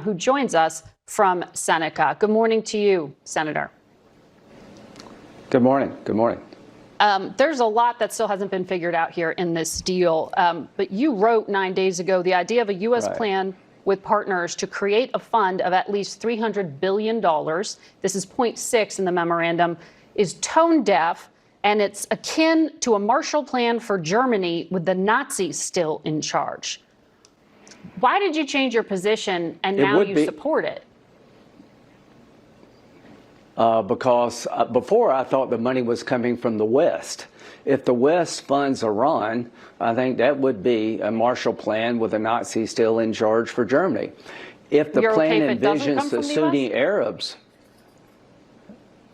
who joins us from Seneca. Good morning to you, Senator. Good morning. Good morning. There's a lot that still hasn't been figured out here in this deal. But you wrote 9 days ago the idea of a U.S. plan with partners to create a fund of at least $300 billion. This is point 6 in the memorandum, is tone deaf, and it's akin to a Marshall Plan for Germany with the Nazis still in charge. Why did you change your position and now you support it? Because before I thought the money was coming from the West. If the West funds Iran, I think that would be a Marshall Plan with the Nazis still in charge for Germany. If the plan envisions the Sunni Arabs,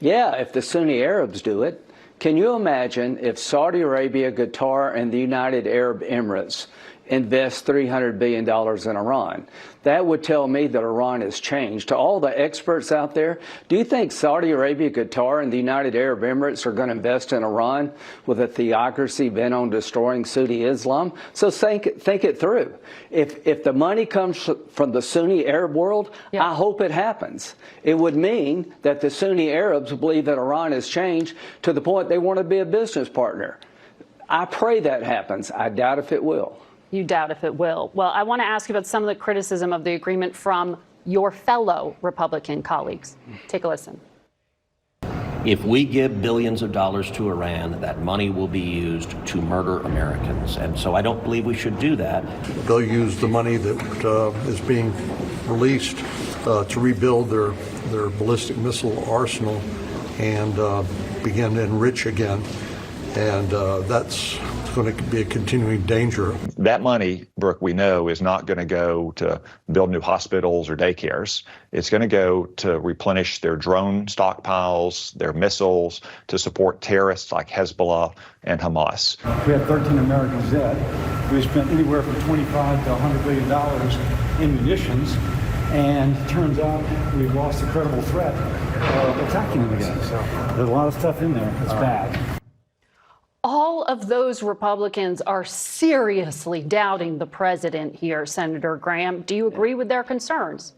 if the Sunni Arabs do it, can you imagine if Saudi Arabia, Qatar, and the United Arab Emirates invest $300 billion in Iran? That would tell me that Iran has changed. To all the experts out there, do you think Saudi Arabia, Qatar, and the United Arab Emirates are going to invest in Iran with a theocracy bent on destroying Sunni Islam? So think it through. If the money comes from the Sunni Arab world, I hope it happens. It would mean that the Sunni Arabs believe that Iran has changed to the point they want to be a business partner. I pray that happens. I doubt if it will. You doubt if it will. Well, I want to ask you about some of the criticism of the agreement from your fellow Republican colleagues. Take a listen. If we give billions of dollars to Iran, that money will be used to murder Americans. And so I don't believe we should do that. They'll use the money that is being released to rebuild their ballistic missile arsenal and begin to enrich again. And that's going to be a continuing danger. That money, Brooke, we know is not going to go to build new hospitals or daycares. It's going to go to replenish their drone stockpiles, their missiles, to support terrorists like Hezbollah and Hamas. We had 13 Americans dead. We spent anywhere from $25 to $100 billion in munitions. And it turns out we've lost a credible threat of attacking them again. So there's a lot of stuff in there that's bad. All of those Republicans are seriously doubting the president here, Senator Graham. Do you agree with their concerns?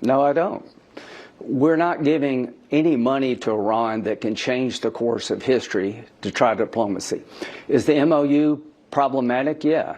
No, I don't. We're not giving any money to Iran that can change the course of history to try diplomacy. Is the MOU problematic? Yeah.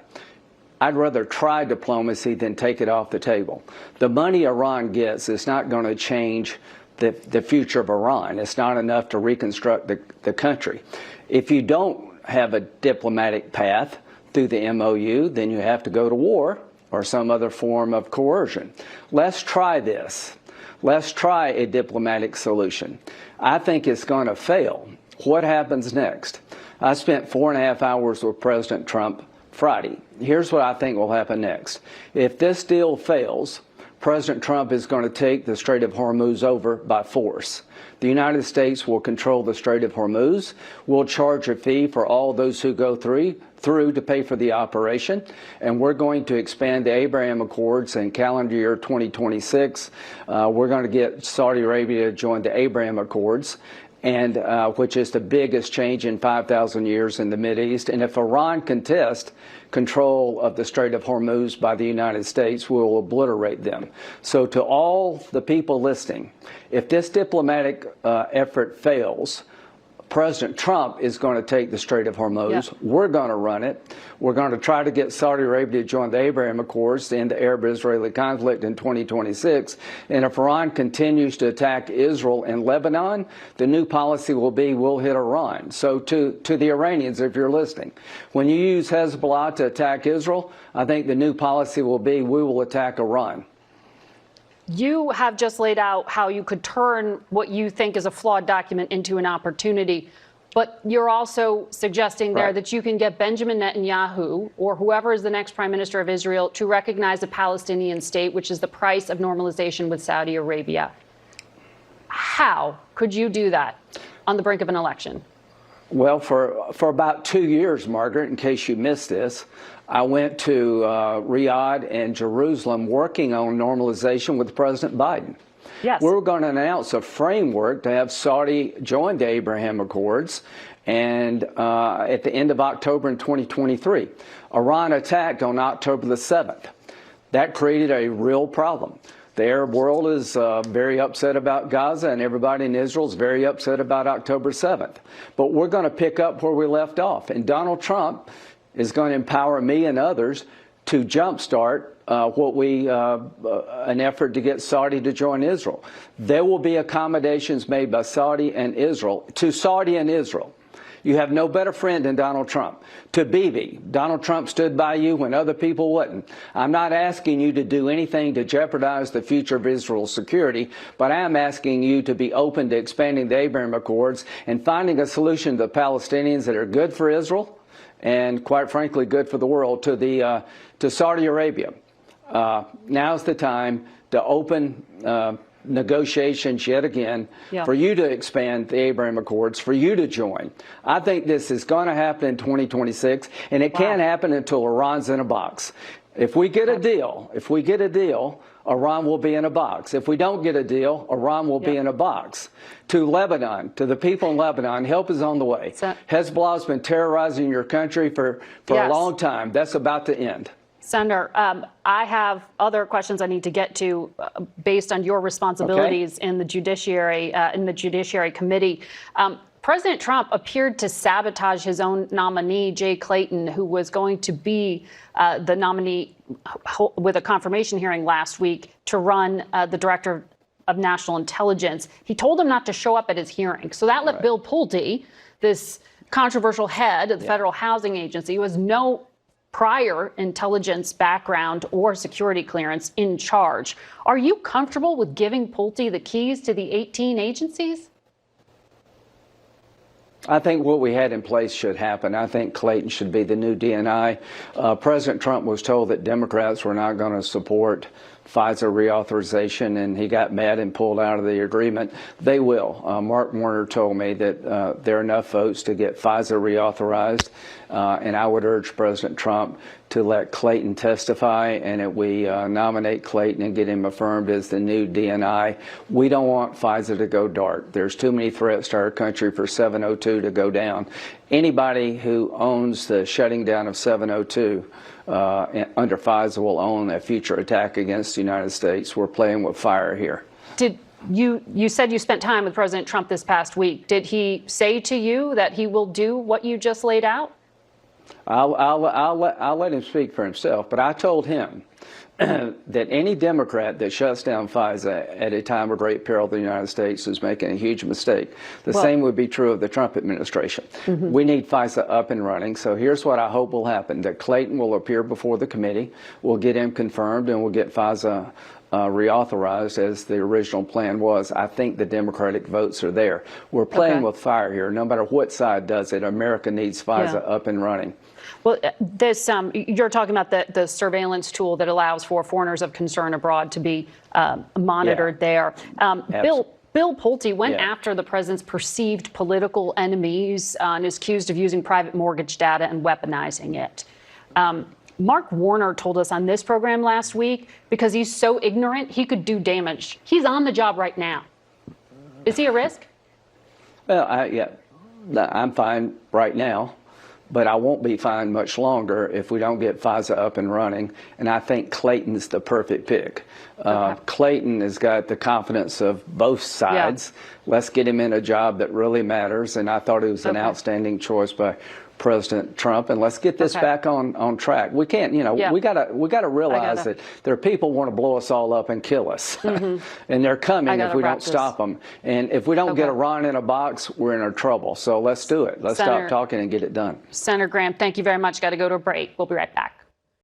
I'd rather try diplomacy than take it off the table. The money Iran gets is not going to change the future of Iran. It's not enough to reconstruct the country. If you don't have a diplomatic path through the MOU, then you have to go to war or some other form of coercion. Let's try this. Let's try a diplomatic solution. I think it's going to fail. What happens next? I spent 4.5 hours with President Trump Friday. Here's what I think will happen next. If this deal fails, President Trump is going to take the Strait of Hormuz over by force. The United States will control the Strait of Hormuz. We'll charge a fee for all those who go through to pay for the operation. And we're going to expand the Abraham Accords in calendar year 2026. We're going to get Saudi Arabia to join the Abraham Accords, and which is the biggest change in 5,000 years in the Mideast. And if Iran contests control of the Strait of Hormuz by the United States, we will obliterate them. So to all the people listening, if this diplomatic effort fails, President Trump is going to take the Strait of Hormuz. Yeah. We're going to run it. We're going to try to get Saudi Arabia to join the Abraham Accords to end the Arab-Israeli conflict in 2026. And if Iran continues to attack Israel and Lebanon, the new policy will be we'll hit Iran. So to the Iranians, if you're listening, when you use Hezbollah to attack Israel, I think the new policy will be we will attack Iran. You have just laid out how you could turn what you think is a flawed document into an opportunity, but you're also suggesting there that you can get Benjamin Netanyahu or whoever is the next prime minister of Israel to recognize a Palestinian state, which is the price of normalization with Saudi Arabia. How could you do that on the brink of an election? Well, for about 2 years, Margaret, in case you missed this, I went to Riyadh and Jerusalem working on normalization with President Biden. Yes. We were going to announce a framework to have Saudi join the Abraham Accords, and at the end of October in 2023. Iran attacked on October the 7th. That created a real problem. The Arab world is very upset about Gaza, and everybody in Israel is very upset about October 7th. But we're going to pick up where we left off. And Donald Trump is going to empower me and others to jumpstart an effort to get Saudi to join Israel. There will be accommodations made by Saudi and Israel to Saudi and Israel. You have no better friend than Donald Trump. To Bibi, Donald Trump stood by you when other people wouldn't. I'm not asking you to do anything to jeopardize the future of Israel's security, but I am asking you to be open to expanding the Abraham Accords and finding a solution to the Palestinians that are good for Israel and, quite frankly, good for the world, to Saudi Arabia. Now's the time to open negotiations yet again for you to expand the Abraham Accords, for you to join. I think this is going to happen in 2026, and it can't happen until Iran's in a box. If we get a deal, Iran will be in a box. If we don't get a deal, Iran will be in a box. To Lebanon, to the people in Lebanon, help is on the way. Hezbollah's been terrorizing your country for a long time. That's about to end. Senator, I have other questions I need to get to based on your responsibilities in the Judiciary Committee. President Trump appeared to sabotage his own nominee, Jay Clayton, who was going to be the nominee with a confirmation hearing last week to run the Director of National Intelligence. He told him not to show up at his hearing. So that left Bill Pulte, this controversial head of the Federal Housing Agency, who has no prior intelligence background or security clearance, in charge. Are you comfortable with giving Pulte the keys to the 18 agencies? I think what we had in place should happen. I think Clayton should be the new DNI. President Trump was told that Democrats were not going to support FISA reauthorization, and he got mad and pulled out of the agreement. They will. Mark Warner told me that there are enough votes to get FISA reauthorized, and I would urge President Trump to let Clayton testify, and that we nominate Clayton and get him affirmed as the new DNI. We don't want FISA to go dark. There's too many threats to our country for 702 to go down. Anybody who owns the shutting down of 702 under FISA will own a future attack against the United States. We're playing with fire here. You said you spent time with President Trump this past week. Did he say to you that he will do what you just laid out? I'll let him speak for himself, but I told him that any Democrat that shuts down FISA at a time of great peril to the United States is making a huge mistake. The same would be true of the Trump administration. We need FISA up and running. So here's what I hope will happen, that Clayton will appear before the committee, we'll get him confirmed, and we'll get FISA reauthorized as the original plan was. I think the Democratic votes are there. We're playing with fire here. No matter what side does it, America needs FISA up and running. Well, this you're talking about the surveillance tool that allows for foreigners of concern abroad to be monitored there. Bill Pulte went after the president's perceived political enemies and is accused of using private mortgage data and weaponizing it. Mark Warner told us on this program last week, because he's so ignorant, he could do damage. He's on the job right now. Is he a risk? Well, I'm fine right now, but I won't be fine much longer if we don't get FISA up and running. And I think Clayton's the perfect pick. Clayton has got the confidence of both sides. Let's get him in a job that really matters. And I thought it was an outstanding choice by President Trump, and let's get this back on track. We can't, we gotta realize that there are people who want to blow us all up and kill us, and they're coming if we don't stop them. And if we don't get Iran in a box, we're in our trouble. So let's do it. Let's stop talking and get it done. Senator Graham, thank you very much. Got to go to a break. We'll be right back.